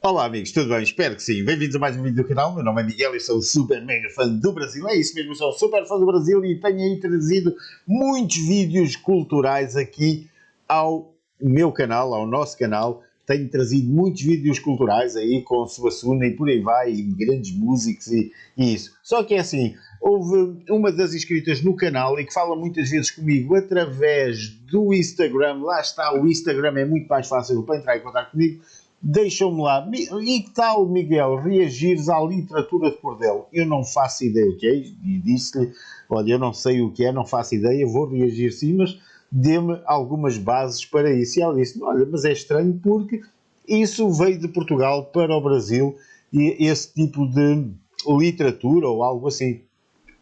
Olá amigos, tudo bem? Espero que sim. Bem-vindos a mais um vídeo do canal. Meu nome é Miguel e sou super mega fã do Brasil. É isso mesmo, sou super fã do Brasil e tenho aí trazido muitos vídeos culturais aqui ao meu canal, ao nosso canal. Tenho trazido muitos vídeos culturais aí com Suassuna e por aí vai, e grandes músicos e isso. Só que é assim, houve uma das inscritas no canal e que fala muitas vezes comigo através do Instagram. Lá está, o Instagram é muito mais fácil para entrar em contato comigo. Deixam-me lá. E que tal, Miguel, reagires à literatura de cordel? Eu não faço ideia o que é. E disse-lhe, olha, eu não sei o que é, não faço ideia, vou reagir sim, mas dê-me algumas bases para isso. E ela disse, olha, mas é estranho porque isso veio de Portugal para o Brasil, e esse tipo de literatura ou algo assim.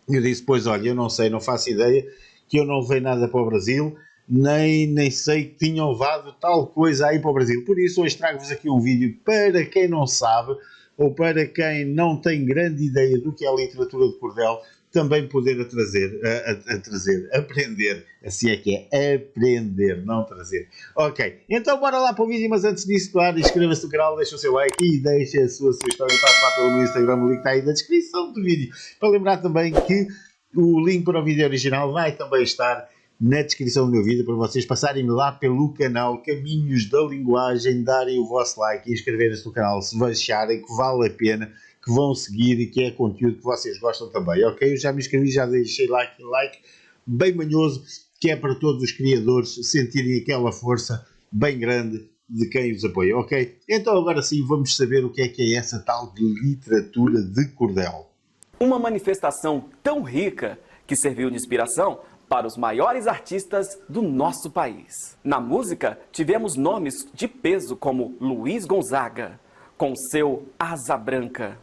Eu disse, pois olha, eu não sei, não faço ideia, que eu não levei nada para o Brasil, nem sei que tinham levado tal coisa aí para o Brasil. Por isso hoje trago-vos aqui um vídeo para quem não sabe, ou para quem não tem grande ideia do que é a literatura de cordel, também poder aprender, assim é que é, aprender, não trazer. Ok, então bora lá para o vídeo, mas antes disso, claro, inscreva-se no canal, deixa o seu like e deixa a sua sugestão e passe lá pelo meu Instagram, o link está aí na descrição do vídeo. Para lembrar também que o link para o vídeo original vai também estar na descrição do meu vídeo, para vocês passarem lá pelo canal Caminhos da Linguagem, darem o vosso like e inscreverem-se no canal se acharem que vale a pena, que vão seguir e que é conteúdo que vocês gostam também, ok? Eu já me inscrevi, já deixei like bem manhoso, que é para todos os criadores sentirem aquela força bem grande de quem os apoia, ok? Então agora sim vamos saber o que é essa tal de literatura de cordel. Uma manifestação tão rica que serviu de inspiração para os maiores artistas do nosso país. Na música, tivemos nomes de peso como Luiz Gonzaga, com seu Asa Branca.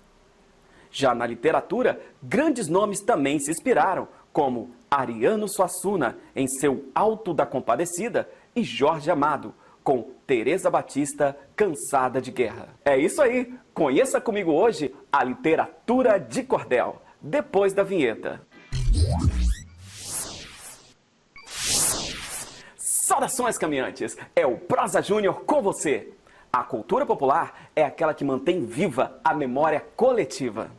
Já na literatura, grandes nomes também se inspiraram, como Ariano Suassuna, em seu Alto da Compadecida, e Jorge Amado, com Teresa Batista, Cansada de Guerra. É isso aí! Conheça comigo hoje a literatura de cordel, depois da vinheta. Saudações, caminhantes! É o Prosa Júnior com você! A cultura popular é aquela que mantém viva a memória coletiva.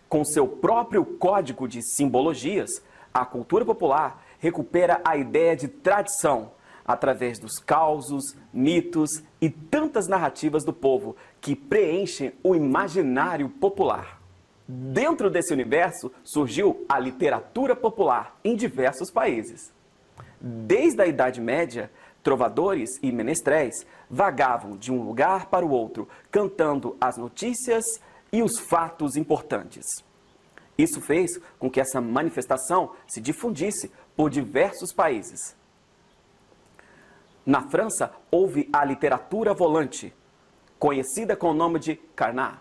Com seu próprio código de simbologias, a cultura popular recupera a ideia de tradição através dos causos, mitos e tantas narrativas do povo que preenchem o imaginário popular. Dentro desse universo surgiu a literatura popular em diversos países. Desde a Idade Média, trovadores e menestréis vagavam de um lugar para o outro, cantando as notícias e os fatos importantes. Isso fez com que essa manifestação se difundisse por diversos países. Na França, houve a literatura volante, conhecida com o nome de carnat.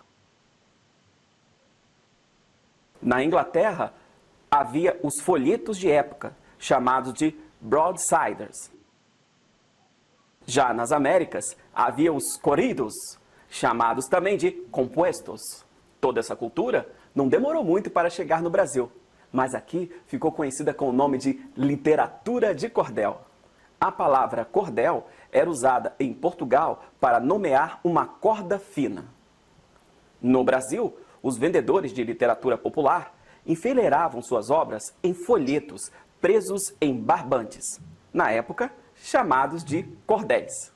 Na Inglaterra, havia os folhetos de época, chamados de broadsiders. Já nas Américas, havia os corridos, chamados também de compuestos. Toda essa cultura não demorou muito para chegar no Brasil, mas aqui ficou conhecida com o nome de literatura de cordel. A palavra cordel era usada em Portugal para nomear uma corda fina. No Brasil, os vendedores de literatura popular enfileiravam suas obras em folhetos presos em barbantes, na época chamados de cordéis.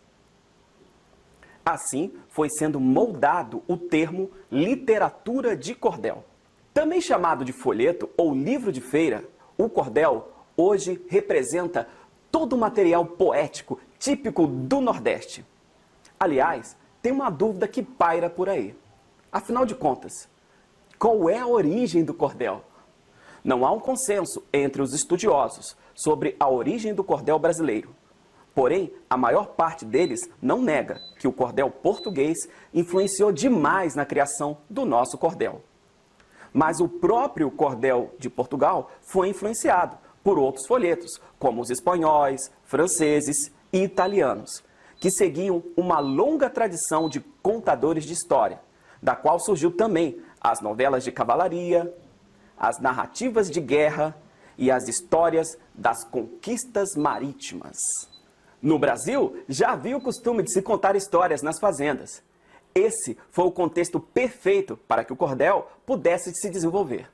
Assim foi sendo moldado o termo literatura de cordel. Também chamado de folheto ou livro de feira, o cordel hoje representa todo o material poético típico do Nordeste. Aliás, tem uma dúvida que paira por aí. Afinal de contas, qual é a origem do cordel? Não há um consenso entre os estudiosos sobre a origem do cordel brasileiro. Porém, a maior parte deles não nega que o cordel português influenciou demais na criação do nosso cordel. Mas o próprio cordel de Portugal foi influenciado por outros folhetos, como os espanhóis, franceses e italianos, que seguiam uma longa tradição de contadores de história, da qual surgiu também as novelas de cavalaria, as narrativas de guerra e as histórias das conquistas marítimas. No Brasil, já havia o costume de se contar histórias nas fazendas. Esse foi o contexto perfeito para que o cordel pudesse se desenvolver.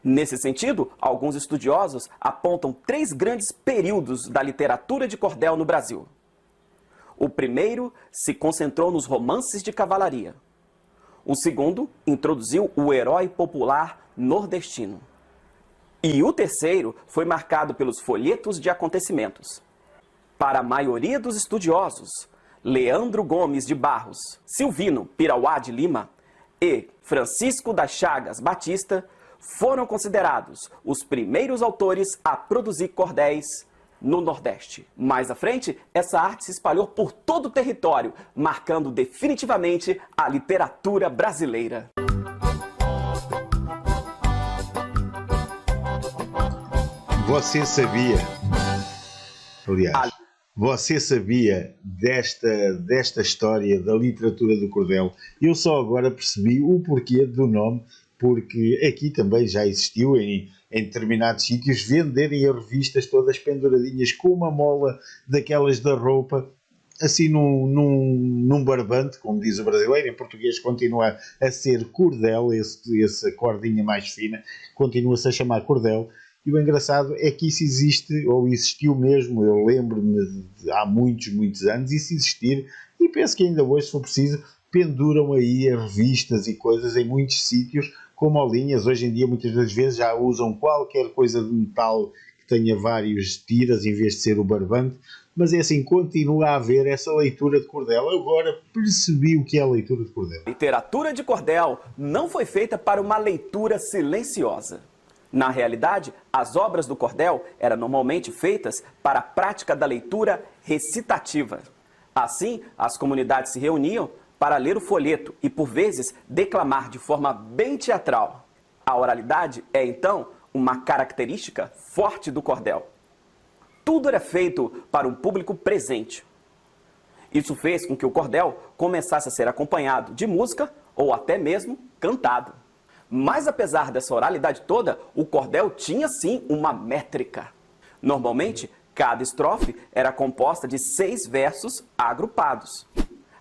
Nesse sentido, alguns estudiosos apontam 3 grandes períodos da literatura de cordel no Brasil. O primeiro se concentrou nos romances de cavalaria. O segundo introduziu o herói popular nordestino. E o terceiro foi marcado pelos folhetos de acontecimentos. Para a maioria dos estudiosos, Leandro Gomes de Barros, Silvino Pirauá de Lima e Francisco das Chagas Batista foram considerados os primeiros autores a produzir cordéis no Nordeste. Mais à frente, essa arte se espalhou por todo o território, marcando definitivamente a literatura brasileira. Você sabia, aliás, você sabia desta história da literatura do cordel? Eu só agora percebi o porquê do nome, porque aqui também já existiu em determinados sítios venderem as revistas todas penduradinhas com uma mola daquelas da roupa, assim num barbante, como diz o brasileiro. Em português continua a ser cordel, essa cordinha mais fina, continua-se a chamar cordel. E o engraçado é que isso existe, ou existiu mesmo, eu lembro-me há muitos anos, isso existir, e penso que ainda hoje, se for preciso, penduram aí as revistas e coisas em muitos sítios, com molinhas. Hoje em dia, muitas das vezes, já usam qualquer coisa de metal que tenha vários tiras, em vez de ser o barbante, mas é assim, continua a haver essa leitura de cordel. Agora percebi o que é a leitura de cordel. A literatura de cordel não foi feita para uma leitura silenciosa. Na realidade, as obras do cordel eram normalmente feitas para a prática da leitura recitativa. Assim, as comunidades se reuniam para ler o folheto e, por vezes, declamar de forma bem teatral. A oralidade é, então, uma característica forte do cordel. Tudo era feito para um público presente. Isso fez com que o cordel começasse a ser acompanhado de música ou até mesmo cantado. Mas apesar dessa oralidade toda, o cordel tinha sim uma métrica. Normalmente, cada estrofe era composta de 6 versos agrupados,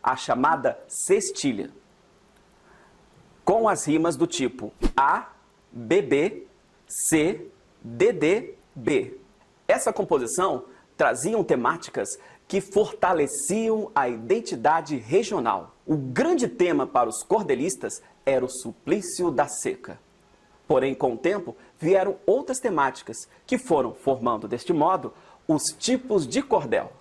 a chamada sextilha, com as rimas do tipo A, BB, C, DD, B. Essa composição trazia temáticas que fortaleciam a identidade regional. O grande tema para os cordelistas era o suplício da seca. Porém, com o tempo, vieram outras temáticas que foram formando, deste modo, os tipos de cordel.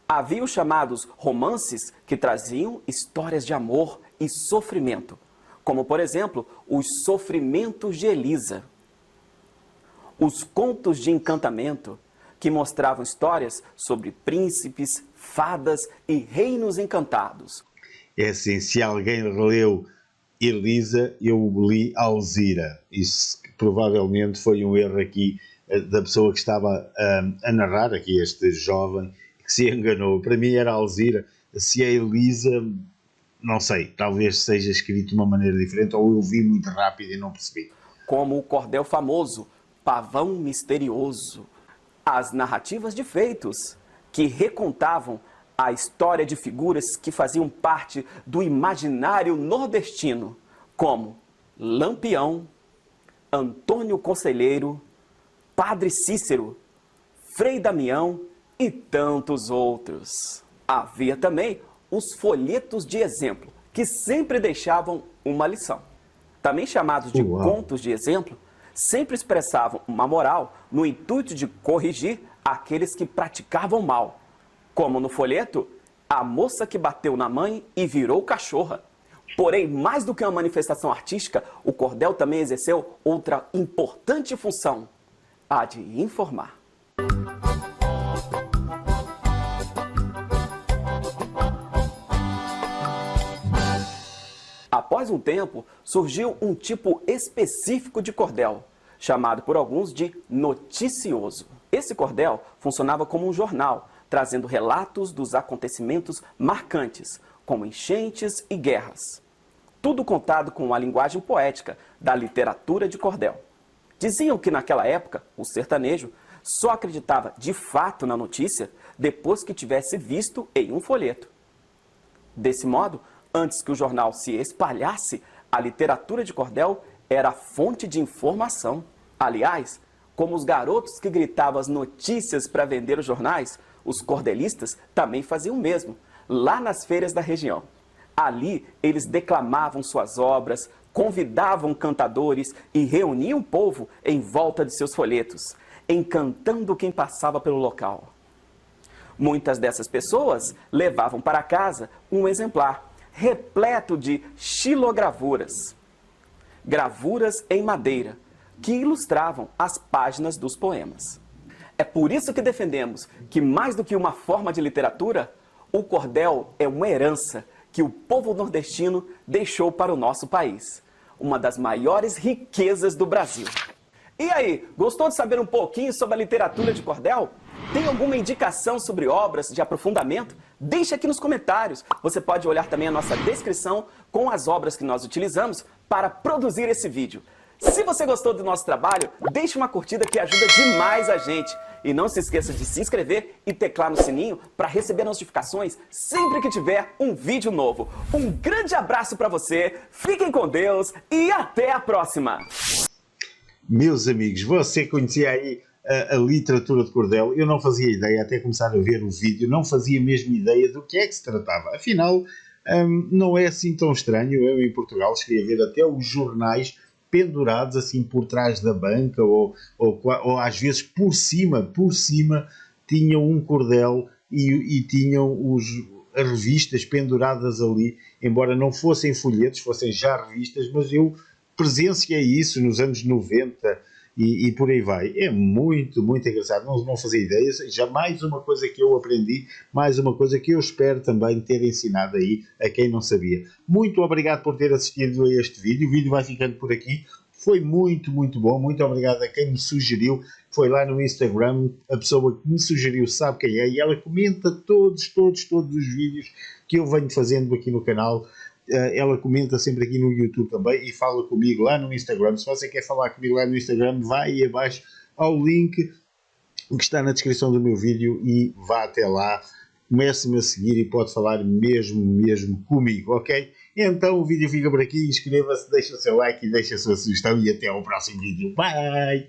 Havia os chamados romances, que traziam histórias de amor e sofrimento, como, por exemplo, os Sofrimentos de Elisa. Os contos de encantamento, que mostravam histórias sobre príncipes, fadas e reinos encantados. É assim, se alguém leu Elisa, eu li Alzira. Isso provavelmente foi um erro aqui da pessoa que estava a narrar, aqui este jovem, que se enganou. Para mim era Alzira. Se é Elisa, não sei, talvez seja escrito de uma maneira diferente, ou eu vi muito rápido e não percebi. Como o cordel famoso, Pavão Misterioso. As narrativas de feitos, que recontavam a história de figuras que faziam parte do imaginário nordestino, como Lampião, Antônio Conselheiro, Padre Cícero, Frei Damião e tantos outros. Havia também os folhetos de exemplo, que sempre deixavam uma lição. Também chamados de contos de exemplo, sempre expressavam uma moral no intuito de corrigir aqueles que praticavam mal. Como no folheto, A Moça que Bateu na Mãe e Virou Cachorra. Porém, mais do que uma manifestação artística, o cordel também exerceu outra importante função, a de informar. Após um tempo, surgiu um tipo específico de cordel, chamado por alguns de noticioso. Esse cordel funcionava como um jornal, trazendo relatos dos acontecimentos marcantes, como enchentes e guerras. Tudo contado com a linguagem poética da literatura de cordel. Diziam que naquela época, o sertanejo só acreditava de fato na notícia depois que tivesse visto em um folheto. Desse modo, Antes que o jornal se espalhasse, a literatura de cordel era fonte de informação. Aliás, como os garotos que gritavam as notícias para vender os jornais, os cordelistas também faziam o mesmo, lá nas feiras da região. Ali, eles declamavam suas obras, convidavam cantadores e reuniam o povo em volta de seus folhetos, encantando quem passava pelo local. Muitas dessas pessoas levavam para casa um exemplar repleto de xilogravuras, gravuras em madeira, que ilustravam as páginas dos poemas. É por isso que defendemos que, mais do que uma forma de literatura, o cordel é uma herança que o povo nordestino deixou para o nosso país. Uma das maiores riquezas do Brasil. E aí, gostou de saber um pouquinho sobre a literatura de cordel? Tem alguma indicação sobre obras de aprofundamento? Deixe aqui nos comentários. Você pode olhar também a nossa descrição com as obras que nós utilizamos para produzir esse vídeo. Se você gostou do nosso trabalho, deixe uma curtida que ajuda demais a gente. E não se esqueça de se inscrever e teclar no sininho para receber notificações sempre que tiver um vídeo novo. Um grande abraço para você, fiquem com Deus e até a próxima! Meus amigos, você conhecia aí a literatura de cordel? Eu não fazia ideia, até começar a ver o vídeo, não fazia mesmo ideia do que é que se tratava. Afinal, não é assim tão estranho. Eu em Portugal cheguei a ver até os jornais pendurados assim por trás da banca ou às vezes por cima tinham um cordel e tinham as revistas penduradas ali, embora não fossem folhetos, fossem já revistas, mas eu presenciei isso nos anos 90 e por aí vai. É muito, muito engraçado, não fazia ideia. Já mais uma coisa que eu aprendi, mais uma coisa que eu espero também ter ensinado aí a quem não sabia. Muito obrigado por ter assistido a este vídeo. O vídeo vai ficando por aqui. Foi muito, muito bom. Muito obrigado a quem me sugeriu. Foi lá no Instagram, a pessoa que me sugeriu sabe quem é, e ela comenta todos os vídeos que eu venho fazendo aqui no canal. Ela comenta sempre aqui no YouTube também e fala comigo lá no Instagram. Se você quer falar comigo lá no Instagram, vai aí abaixo ao link que está na descrição do meu vídeo e vá até lá, comece-me a seguir e pode falar mesmo comigo, ok? Então o vídeo fica por aqui, inscreva-se, deixa o seu like e deixa a sua sugestão e até ao próximo vídeo. Bye!